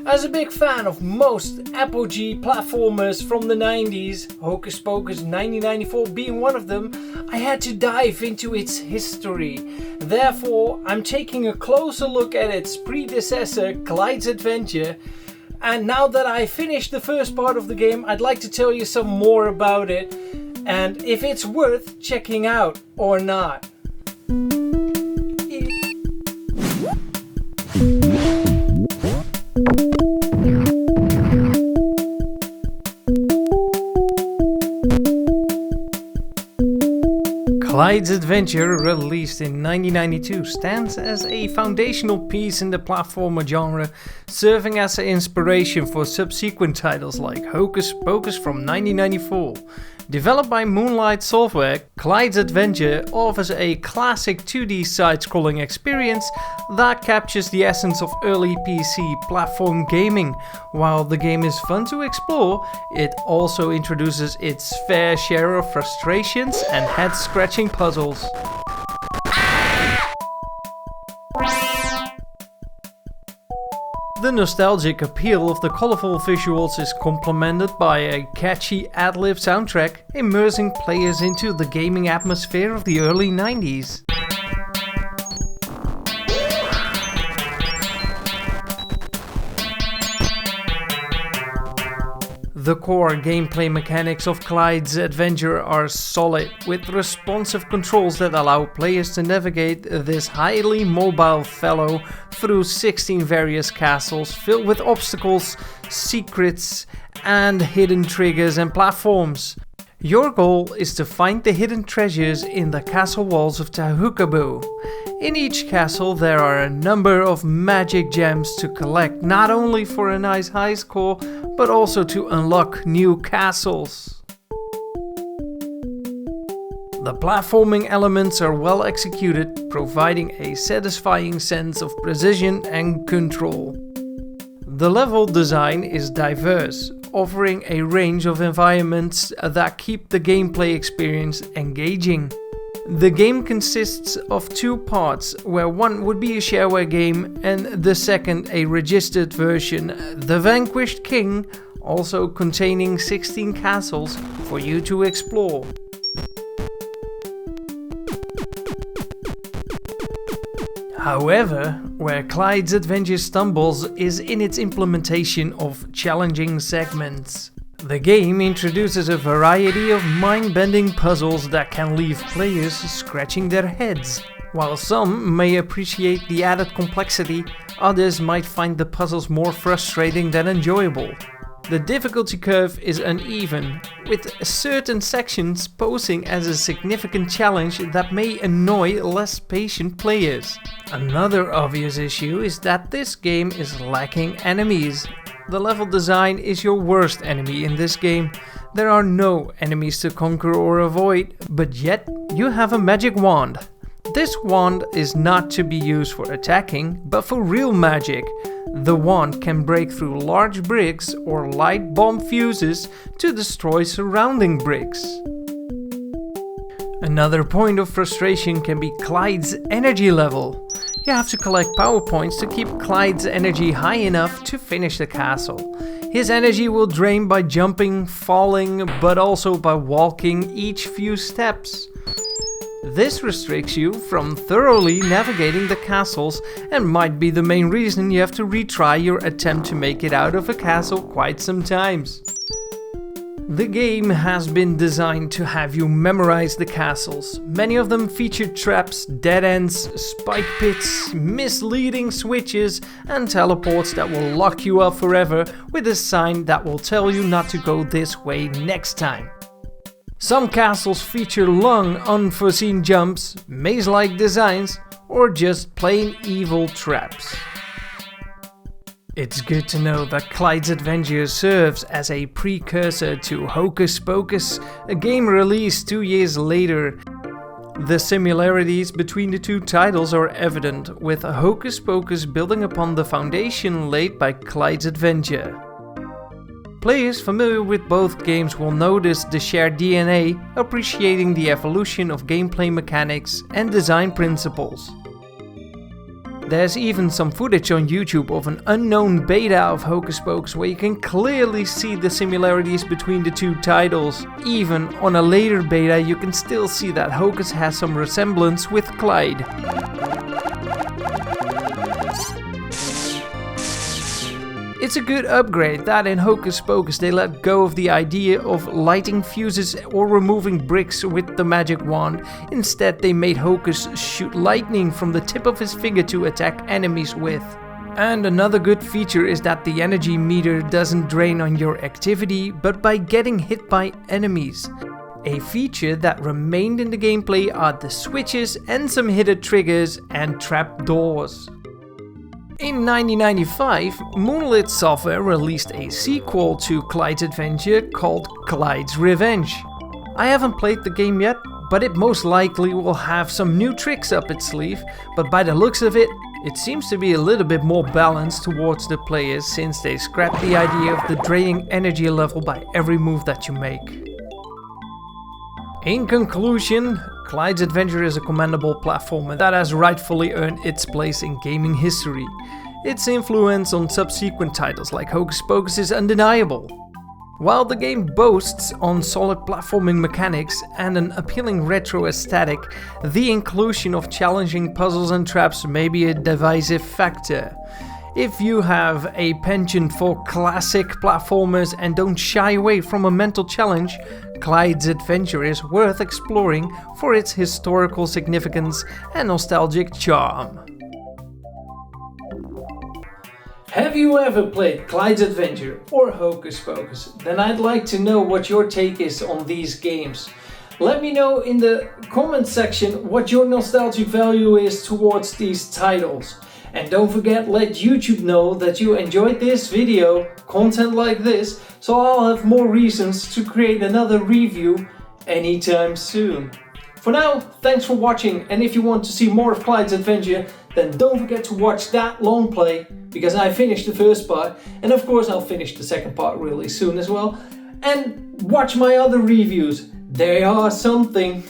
As a big fan of most apogee platformers from the 90s, Hocus Pocus 1994 being one of them, I had to dive into its history. Therefore, I'm taking a closer look at its predecessor, Clyde's Adventure. And now that I finished the first part of the game, I'd like to tell you some more about it and if it's worth checking out or not. Clyde's Adventure, released in 1992, stands as a foundational piece in the platformer genre, serving as an inspiration for subsequent titles like Hocus Pocus from 1994. Developed by Moonlight Software, Clyde's Adventure offers a classic 2D side-scrolling experience that captures the essence of early PC platform gaming. While the game is fun to explore, it also introduces its fair share of frustrations and head-scratching puzzles. The nostalgic appeal of the colorful visuals is complemented by a catchy ad-lib soundtrack, immersing players into the gaming atmosphere of the early 90s. The core gameplay mechanics of Clyde's Adventure are solid, with responsive controls that allow players to navigate this highly mobile fellow through 16 various castles filled with obstacles, secrets, and hidden triggers and platforms. Your goal is to find the hidden treasures in the castle walls of Tahukabu. In each castle there are a number of magic gems to collect, not only for a nice high score, but also to unlock new castles. The platforming elements are well executed, providing a satisfying sense of precision and control. The level design is diverse, offering a range of environments that keep the gameplay experience engaging. The game consists of two parts, where one would be a shareware game and the second a registered version, The Vanquished King, also containing 16 castles for you to explore. However, where Clyde's Adventure stumbles is in its implementation of challenging segments. The game introduces a variety of mind-bending puzzles that can leave players scratching their heads. While some may appreciate the added complexity, others might find the puzzles more frustrating than enjoyable. The difficulty curve is uneven, with certain sections posing as a significant challenge that may annoy less patient players. Another obvious issue is that this game is lacking enemies. The level design is your worst enemy in this game. There are no enemies to conquer or avoid, but yet you have a magic wand. This wand is not to be used for attacking, but for real magic. The wand can break through large bricks or light bomb fuses to destroy surrounding bricks. Another point of frustration can be Clyde's energy level. You have to collect power points to keep Clyde's energy high enough to finish the castle. His energy will drain by jumping, falling, but also by walking each few steps. This restricts you from thoroughly navigating the castles and might be the main reason you have to retry your attempt to make it out of a castle quite some times. The game has been designed to have you memorize the castles. Many of them feature traps, dead ends, spike pits, misleading switches, and teleports that will lock you up forever with a sign that will tell you not to go this way next time. Some castles feature long, unforeseen jumps, maze-like designs, or just plain evil traps. It's good to know that Clyde's Adventure serves as a precursor to Hocus Pocus, a game released 2 years later. The similarities between the two titles are evident, with Hocus Pocus building upon the foundation laid by Clyde's Adventure. Players familiar with both games will notice the shared DNA, appreciating the evolution of gameplay mechanics and design principles. There's even some footage on YouTube of an unknown beta of Hocus Pocus where you can clearly see the similarities between the two titles. Even on a later beta you can still see that Hocus has some resemblance with Clyde. It's a good upgrade that in Hocus Pocus they let go of the idea of lighting fuses or removing bricks with the magic wand. Instead they made Hocus shoot lightning from the tip of his finger to attack enemies with. And another good feature is that the energy meter doesn't drain on your activity but by getting hit by enemies. A feature that remained in the gameplay are the switches and some hidden triggers and trap doors. In 1995, Moonlit Software released a sequel to Clyde's adventure called Clyde's Revenge. I haven't played the game yet, but it most likely will have some new tricks up its sleeve, but by the looks of it, it seems to be a little bit more balanced towards the players since they scrapped the idea of the draining energy level by every move that you make. In conclusion, Clyde's Adventure is a commendable platformer that has rightfully earned its place in gaming history. Its influence on subsequent titles like Hocus Pocus is undeniable. While the game boasts on solid platforming mechanics and an appealing retro aesthetic, the inclusion of challenging puzzles and traps may be a divisive factor. If you have a penchant for classic platformers and don't shy away from a mental challenge, Clyde's Adventure is worth exploring for its historical significance and nostalgic charm. Have you ever played Clyde's Adventure or Hocus Pocus? Then I'd like to know what your take is on these games. Let me know in the comment section what your nostalgic value is towards these titles. And don't forget, let YouTube know that you enjoyed this video, content like this, so I'll have more reasons to create another review anytime soon. For now, thanks for watching, and if you want to see more of Clyde's Adventure, then don't forget to watch that long play, because I finished the first part, and of course I'll finish the second part really soon as well. And watch my other reviews, they are something.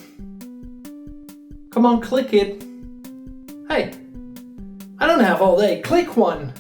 Come on, click it. Hey, I don't have all day, click one.